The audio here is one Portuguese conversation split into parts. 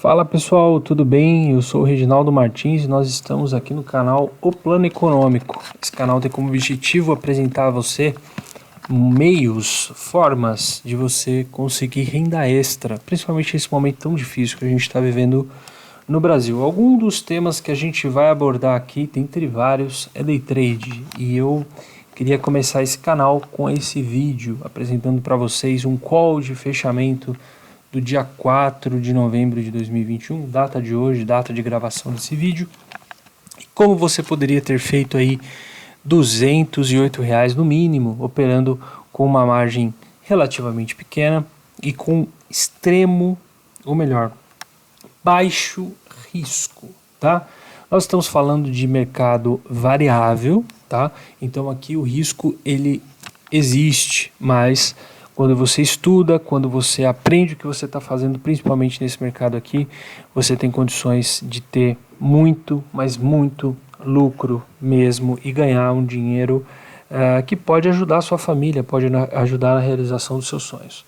Fala pessoal, tudo bem? Eu sou o Reginaldo Martins e nós estamos aqui no canal O Plano Econômico. Esse canal tem como objetivo apresentar a você meios, formas de você conseguir renda extra, principalmente nesse momento tão difícil que a gente está vivendo no Brasil. Alguns dos temas que a gente vai abordar aqui, dentre vários, é day trade, e eu queria começar esse canal com esse vídeo apresentando para vocês um call de fechamento do dia 4 de novembro de 2021, data de hoje, data de gravação desse vídeo. E como você poderia ter feito aí R$ 208 no mínimo, operando com uma margem relativamente pequena e com extremo, ou melhor, baixo risco, tá? Nós estamos falando de mercado variável, tá? Então aqui o risco ele existe, mas quando você estuda, quando você aprende o que você está fazendo, principalmente nesse mercado aqui, você tem condições de ter muito, mas muito lucro mesmo e ganhar um dinheiro que pode ajudar a sua família, pode ajudar na realização dos seus sonhos.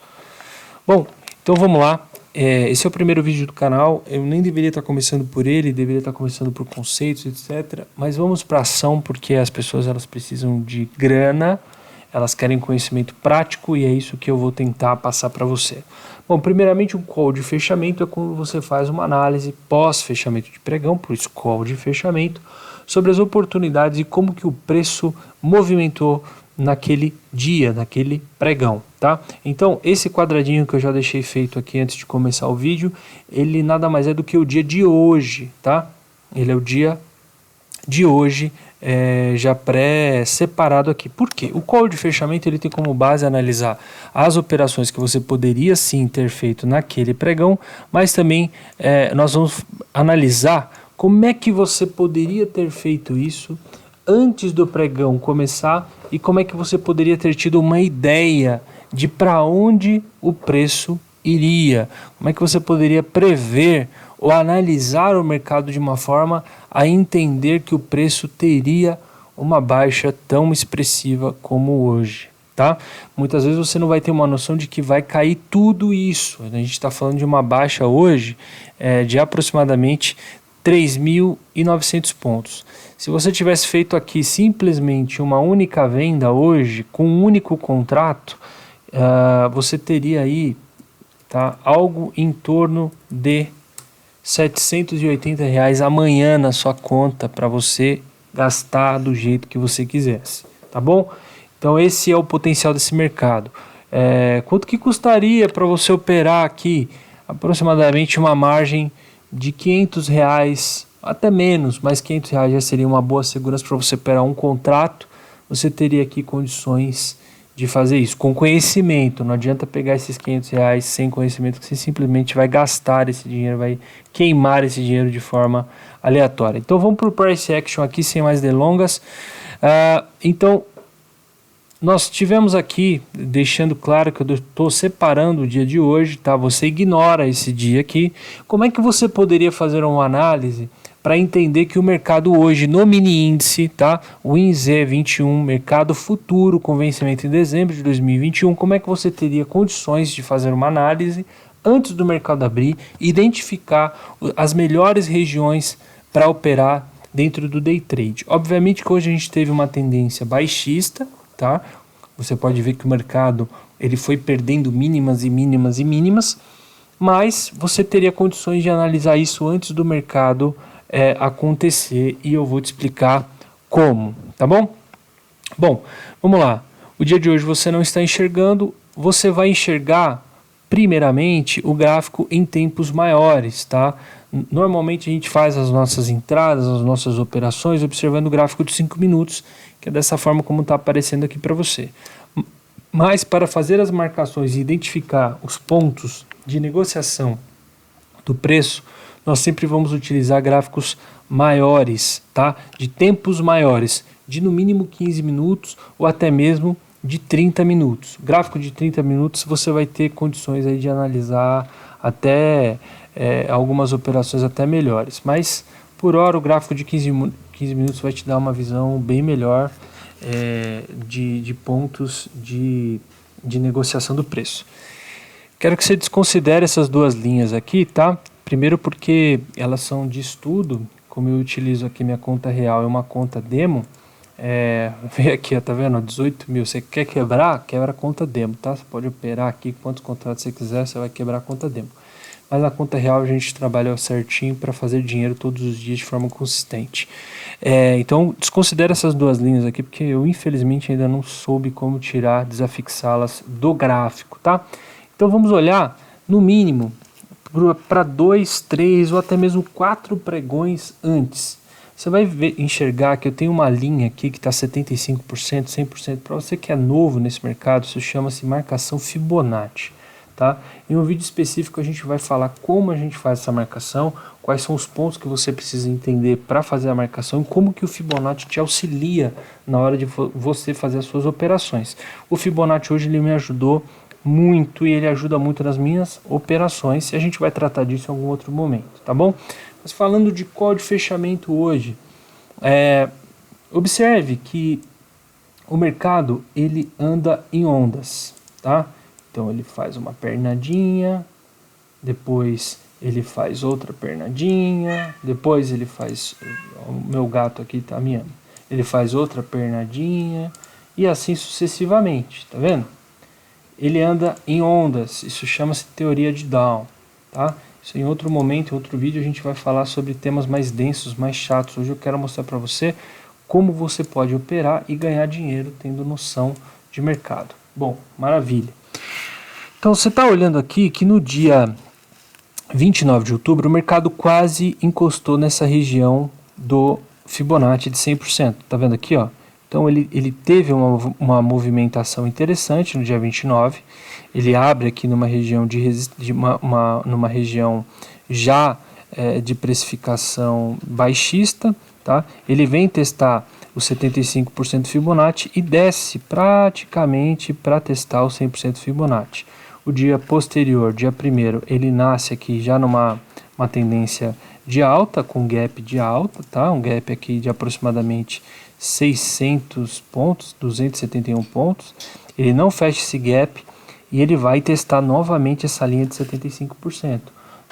Bom, então vamos lá. Esse é o primeiro vídeo do canal, eu nem deveria estar começando por ele, deveria estar começando por conceitos, etc. Mas vamos para ação, porque as pessoas elas precisam de grana, elas querem conhecimento prático e é isso que eu vou tentar passar para você. Bom, primeiramente um call de fechamento é quando você faz uma análise pós-fechamento de pregão, por isso call de fechamento, sobre as oportunidades e como que o preço movimentou naquele dia, naquele pregão, tá? Então, esse quadradinho que eu já deixei feito aqui antes de começar o vídeo, ele nada mais é do que o dia de hoje, tá? Ele é o dia de hoje, já pré-separado aqui. Por quê? O call de fechamento ele tem como base analisar as operações que você poderia sim ter feito naquele pregão, mas também nós vamos analisar como é que você poderia ter feito isso antes do pregão começar e como é que você poderia ter tido uma ideia de para onde o preço iria, como é que você poderia prever ou analisar o mercado de uma forma a entender que o preço teria uma baixa tão expressiva como hoje, tá? Muitas vezes você não vai ter uma noção de que vai cair tudo isso. A gente está falando de uma baixa hoje de aproximadamente 3.900 pontos. Se você tivesse feito aqui simplesmente uma única venda hoje, com um único contrato, você teria aí algo em torno de R$780 amanhã na sua conta para você gastar do jeito que você quisesse, tá bom? Então esse é o potencial desse mercado. Quanto que custaria para você operar aqui? Aproximadamente uma margem de R$500, até menos, mas R$500 já seria uma boa segurança para você operar um contrato. Você teria aqui condições de fazer isso com conhecimento. Não adianta pegar esses R$500 sem conhecimento, que você simplesmente vai gastar esse dinheiro, vai queimar esse dinheiro de forma aleatória. Então vamos para o price action aqui sem mais delongas. Então nós tivemos aqui, deixando claro que eu estou separando o dia de hoje, tá? Você ignora esse dia aqui. Como é que você poderia fazer uma análise para entender que o mercado hoje no mini índice, tá? O INZ21, mercado futuro com vencimento em dezembro de 2021, como é que você teria condições de fazer uma análise antes do mercado abrir, identificar as melhores regiões para operar dentro do day trade? Obviamente que hoje a gente teve uma tendência baixista, tá? Você pode ver que o mercado ele foi perdendo mínimas e mínimas e mínimas, mas você teria condições de analisar isso antes do mercado acontecer e eu vou te explicar como, tá bom? Bom, vamos lá. O dia de hoje você não está enxergando, você vai enxergar primeiramente o gráfico em tempos maiores, tá? Normalmente a gente faz as nossas entradas, as nossas operações observando o gráfico de 5 minutos, que é dessa forma como está aparecendo aqui para você. Mas para fazer as marcações e identificar os pontos de negociação do preço, nós sempre vamos utilizar gráficos maiores, tá? De tempos maiores, de no mínimo 15 minutos ou até mesmo de 30 minutos. Gráfico de 30 minutos você vai ter condições aí de analisar até algumas operações até melhores. Mas por hora o gráfico de 15 minutos vai te dar uma visão bem melhor de pontos de negociação do preço. Quero que você desconsidere essas duas linhas aqui, tá? Primeiro porque elas são de estudo, como eu utilizo aqui minha conta real e uma conta demo, vem aqui, ó, tá vendo? 18 mil. Você quer quebrar? Quebra a conta demo, tá? Você pode operar aqui quantos contratos você quiser, você vai quebrar a conta demo. Mas na conta real a gente trabalha certinho para fazer dinheiro todos os dias de forma consistente. Então desconsidera essas duas linhas aqui, porque eu infelizmente ainda não soube como tirar, desafixá-las do gráfico, tá? Então vamos olhar, no mínimo, para 2, 3 ou até mesmo 4 pregões antes. Você vai enxergar que eu tenho uma linha aqui que está 75%, 100%. Para você que é novo nesse mercado, isso chama-se marcação Fibonacci. Tá? Em um vídeo específico a gente vai falar como a gente faz essa marcação, quais são os pontos que você precisa entender para fazer a marcação e como que o Fibonacci te auxilia na hora de você fazer as suas operações. O Fibonacci hoje ele me ajudou muito e ele ajuda muito nas minhas operações e a gente vai tratar disso em algum outro momento, tá bom? Mas falando de call de fechamento hoje, observe que o mercado ele anda em ondas, tá? Então ele faz uma pernadinha, depois ele faz outra pernadinha, depois ele faz, o meu gato aqui tá miando, ele faz outra pernadinha e assim sucessivamente, tá vendo? Ele anda em ondas, isso chama-se teoria de Down, tá? Isso em outro momento, em outro vídeo a gente vai falar sobre temas mais densos, mais chatos. Hoje eu quero mostrar para você como você pode operar e ganhar dinheiro tendo noção de mercado. Bom, maravilha. Então você está olhando aqui que no dia 29 de outubro o mercado quase encostou nessa região do Fibonacci de 100%. Tá vendo aqui, ó? Então ele teve uma movimentação interessante no dia 29. Ele abre aqui numa região numa região já de precificação baixista, tá? Ele vem testar o 75% Fibonacci e desce praticamente para testar o 100% Fibonacci. O dia posterior, dia 1º, ele nasce aqui já numa tendência de alta, com gap de alta, tá? Um gap aqui de aproximadamente 600 pontos, 271 pontos. Ele não fecha esse gap e ele vai testar novamente essa linha de 75%.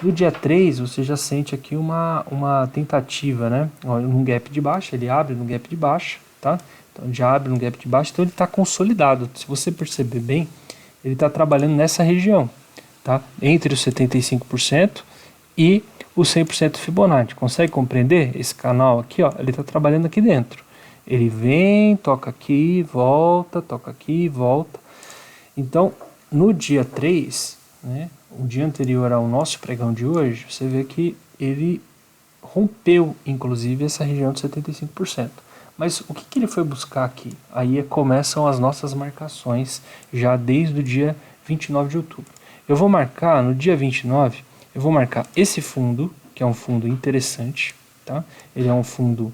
No dia 3, você já sente aqui uma tentativa, né? Um gap de baixa, ele abre no gap de baixa, tá? Então já abre no gap de baixa, então ele está consolidado. Se você perceber bem, ele está trabalhando nessa região, tá? Entre os 75% e o 100% Fibonacci. Consegue compreender? Esse canal aqui, ó, ele está trabalhando aqui dentro. Ele vem, toca aqui, volta, toca aqui, volta. Então, no dia 3, né, o dia anterior ao nosso pregão de hoje, você vê que ele rompeu, inclusive, essa região de 75%. Mas o que ele foi buscar aqui? Aí começam as nossas marcações já desde o dia 29 de outubro. Eu vou marcar no dia 29, eu vou marcar esse fundo, que é um fundo interessante, tá? Ele é um fundo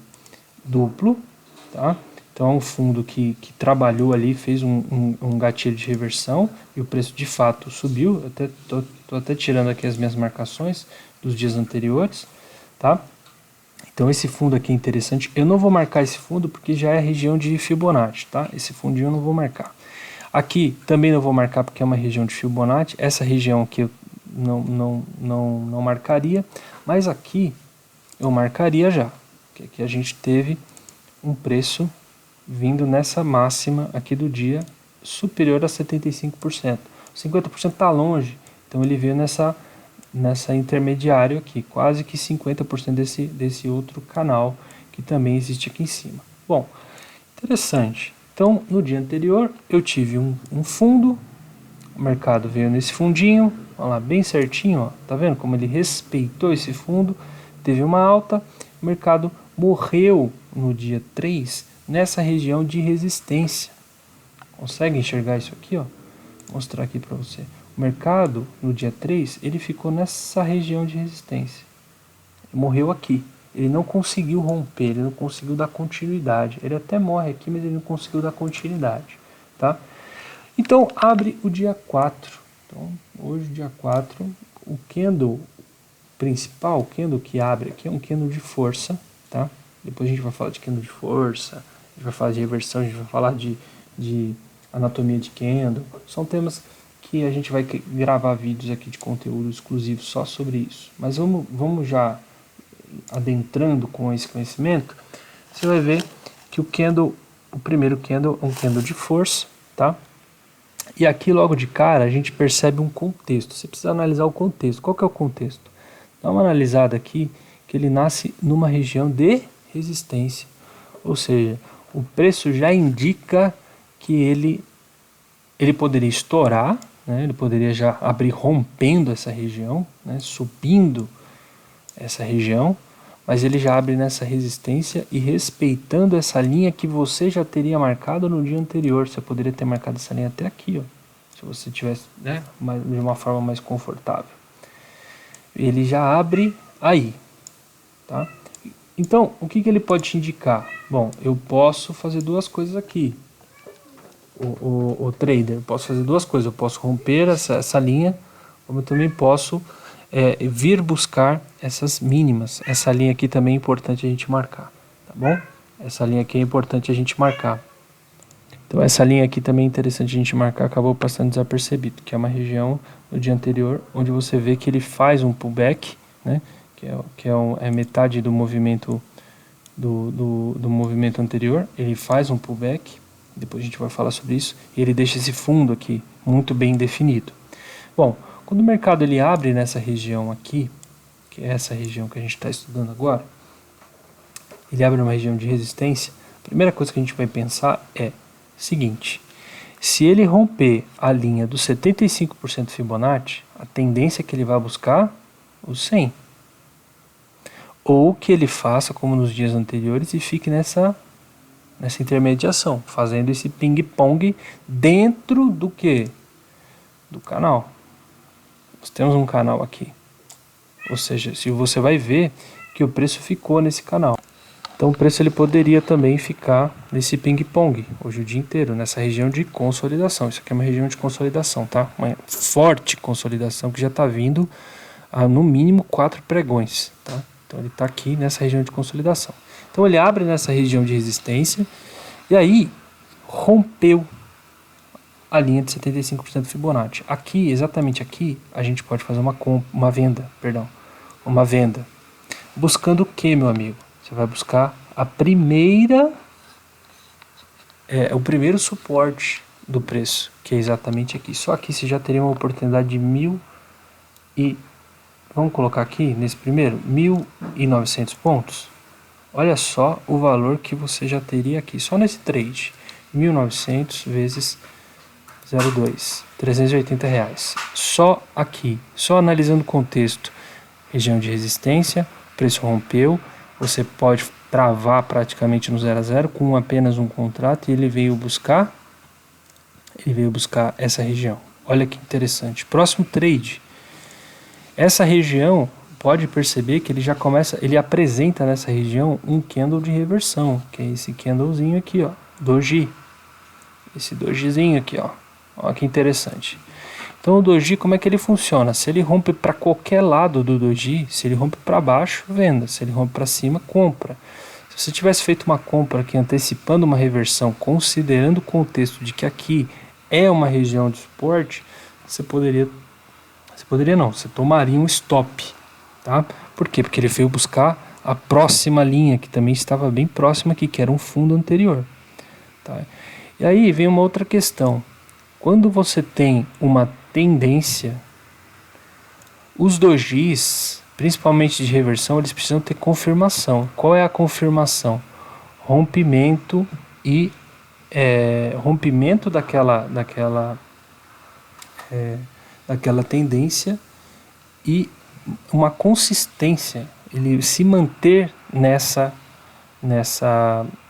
duplo, tá? Então é um fundo que trabalhou ali, fez um gatilho de reversão e o preço de fato subiu. Eu tô até tirando aqui as minhas marcações dos dias anteriores, tá? Então esse fundo aqui é interessante. Eu não vou marcar esse fundo porque já é a região de Fibonacci, tá? Esse fundinho eu não vou marcar. Aqui também não vou marcar porque é uma região de Fibonacci. Essa região aqui eu não marcaria, mas aqui eu marcaria já. Porque aqui a gente teve um preço vindo nessa máxima aqui do dia superior a 75%. 50% está longe, então ele veio nessa intermediário aqui, quase que 50% desse outro canal que também existe aqui em cima. Bom, interessante. Então, no dia anterior, eu tive um fundo, o mercado veio nesse fundinho, olha lá, bem certinho, ó, tá vendo como ele respeitou esse fundo, teve uma alta, o mercado morreu no dia 3 nessa região de resistência. Consegue enxergar isso aqui, ó? Vou mostrar aqui para você. O mercado, no dia 3, ele ficou nessa região de resistência. Ele morreu aqui. Ele não conseguiu romper, ele não conseguiu dar continuidade. Ele até morre aqui, mas ele não conseguiu dar continuidade, tá? Então, abre o dia 4. Então, hoje, dia 4, o candle principal, o candle que abre aqui é um candle de força, tá? Depois a gente vai falar de candle de força, a gente vai falar de reversão, a gente vai falar de anatomia de candle. São temas que a gente vai gravar vídeos aqui de conteúdo exclusivo só sobre isso. Mas vamos já adentrando com esse conhecimento. Você vai ver que o primeiro candle é um candle de força, tá? E aqui logo de cara a gente percebe um contexto. Você precisa analisar o contexto. Qual que é o contexto? Dá uma analisada aqui que ele nasce numa região de resistência. Ou seja, o preço já indica que ele poderia estourar, né? Ele poderia já abrir rompendo essa região, né? Subindo essa região, mas ele já abre nessa resistência e respeitando essa linha que você já teria marcado no dia anterior. Você poderia ter marcado essa linha até aqui, ó, se você tivesse, né, de uma forma mais confortável. Ele já abre aí, tá? Então, o que ele pode te indicar? Bom, eu posso fazer duas coisas aqui. O trader, eu posso fazer duas coisas. Eu posso romper essa linha, como eu também posso vir buscar essas mínimas. Essa linha aqui também é importante a gente marcar, tá bom? Essa linha aqui é importante a gente marcar. Então essa linha aqui também é interessante a gente marcar, acabou passando desapercebido, que é uma região no dia anterior, onde você vê que ele faz um pullback, né? Que é metade do movimento do movimento anterior. Ele faz um pullback, depois a gente vai falar sobre isso, e ele deixa esse fundo aqui muito bem definido. Bom, quando o mercado ele abre nessa região aqui, que é essa região que a gente está estudando agora, ele abre numa região de resistência, a primeira coisa que a gente vai pensar é o seguinte: se ele romper a linha dos 75% Fibonacci, a tendência é que ele vai buscar os 100. Ou que ele faça como nos dias anteriores e fique nessa intermediação, fazendo esse ping-pong dentro do que? Do canal. Nós temos um canal aqui. Ou seja, se você vai ver que o preço ficou nesse canal. Então o preço ele poderia também ficar nesse ping-pong hoje o dia inteiro, nessa região de consolidação. Isso aqui é uma região de consolidação, tá? Uma forte consolidação que já está vindo a no mínimo 4 pregões, tá? Então ele está aqui nessa região de consolidação. Então ele abre nessa região de resistência e aí rompeu a linha de 75% Fibonacci. Aqui, exatamente aqui, a gente pode fazer uma venda. Buscando o que, meu amigo? Você vai buscar o primeiro suporte do preço, que é exatamente aqui. Só aqui você já teria uma oportunidade de vamos colocar aqui, nesse primeiro, 1.900 pontos. Olha só o valor que você já teria aqui, só nesse trade. 1.900 vezes 0,2, R$380. Só aqui, só analisando o contexto. Região de resistência, o preço rompeu, você pode travar praticamente no 0 a 0 com apenas um contrato e ele veio buscar essa região. Olha que interessante. Próximo trade. Essa região, pode perceber que ele apresenta nessa região um candle de reversão, que é esse candlezinho aqui, ó, doji. Esse dojizinho aqui, ó. Olha que interessante. Então o doji, como é que ele funciona? Se ele rompe para qualquer lado do doji, se ele rompe para baixo, venda. Se ele rompe para cima, compra. Se você tivesse feito uma compra aqui antecipando uma reversão, considerando o contexto de que aqui é uma região de suporte, você tomaria um stop, tá? Por quê? Porque ele veio buscar a próxima linha, que também estava bem próxima aqui, que era um fundo anterior, tá? E aí vem uma outra questão. Quando você tem uma tendência, os dojis, principalmente de reversão, eles precisam ter confirmação. Qual é a confirmação? Rompimento daquela tendência e uma consistência, ele se manter nessa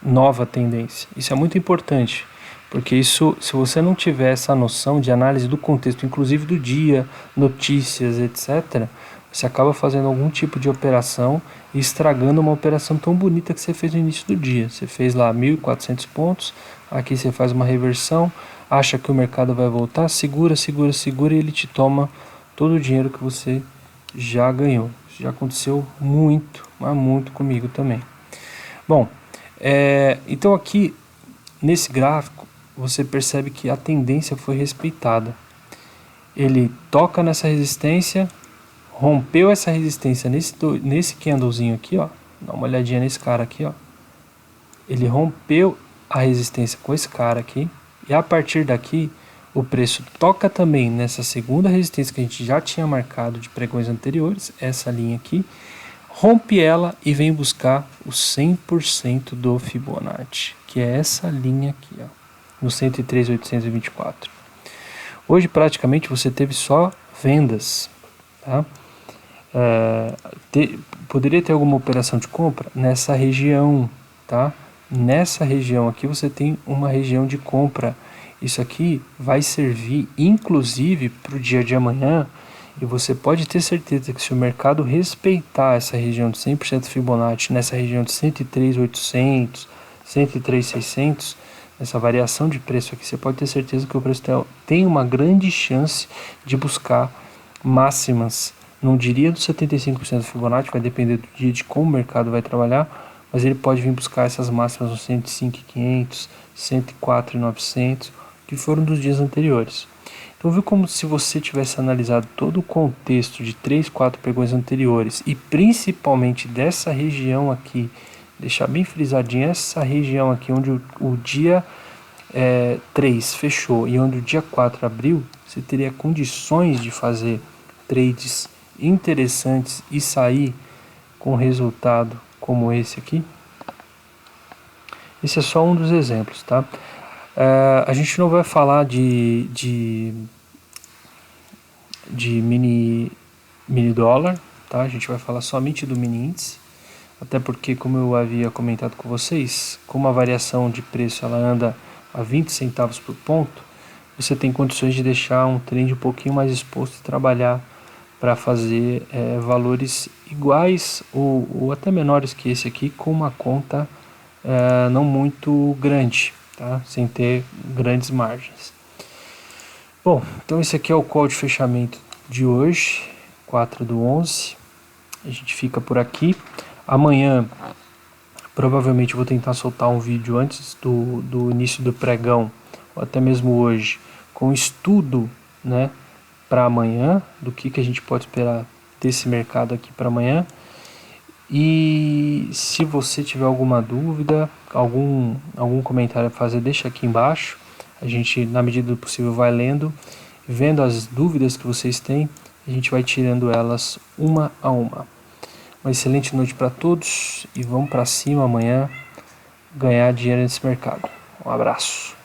nova tendência. Isso é muito importante, porque isso, se você não tiver essa noção de análise do contexto, inclusive do dia, notícias, etc., você acaba fazendo algum tipo de operação e estragando uma operação tão bonita que você fez no início do dia. Você fez lá 1.400 pontos, aqui você faz uma reversão, acha que o mercado vai voltar, segura e ele te toma todo o dinheiro que você já ganhou. Isso já aconteceu muito, mas muito comigo também. Bom, então aqui nesse gráfico você percebe que a tendência foi respeitada. ele toca nessa resistência, rompeu essa resistência nesse candlezinho aqui, ó. Dá uma olhadinha nesse cara aqui, ó. Ele rompeu a resistência com esse cara aqui, e a partir daqui o preço toca também nessa segunda resistência que a gente já tinha marcado de pregões anteriores, essa linha aqui, rompe ela e vem buscar o 100% do Fibonacci, que é essa linha aqui, ó, no 103.824. Hoje praticamente você teve só vendas, tá? Poderia ter alguma operação de compra nessa região, tá? Nessa região aqui você tem uma região de compra. Isso aqui vai servir inclusive para o dia de amanhã, e você pode ter certeza que se o mercado respeitar essa região de 100% Fibonacci, nessa região de 103.800, 103.600, essa variação de preço aqui, você pode ter certeza que o preço tem uma grande chance de buscar máximas. Não diria do 75% Fibonacci, vai depender do dia de como o mercado vai trabalhar, mas ele pode vir buscar essas máximas no 105.500, 104.900, que foram dos dias anteriores. Então viu como se você tivesse analisado todo o contexto de 3, 4 pregões anteriores e principalmente dessa região aqui, deixar bem frisadinho essa região aqui onde o dia 3 fechou e onde o dia 4 abriu, você teria condições de fazer trades interessantes e sair com resultado como esse aqui. Esse é só um dos exemplos, tá? A gente não vai falar de mini dólar, tá? A gente vai falar somente do mini índice, até porque, como eu havia comentado com vocês, como a variação de preço ela anda a 20 centavos por ponto, você tem condições de deixar um trend um pouquinho mais exposto e trabalhar para fazer valores iguais ou até menores que esse aqui, com uma conta não muito grande, tá? Sem ter grandes margens. Bom, então esse aqui é o call de fechamento de hoje, 4/11. A gente fica por aqui. Amanhã provavelmente vou tentar soltar um vídeo antes do início do pregão, ou até mesmo hoje, com estudo, né, para amanhã, do que a gente pode esperar desse mercado aqui para amanhã. E se você tiver alguma dúvida, algum comentário a fazer, deixa aqui embaixo. A gente, na medida do possível, vai lendo, vendo as dúvidas que vocês têm, a gente vai tirando elas uma a uma. Uma excelente noite para todos e vamos para cima amanhã ganhar dinheiro nesse mercado. Um abraço.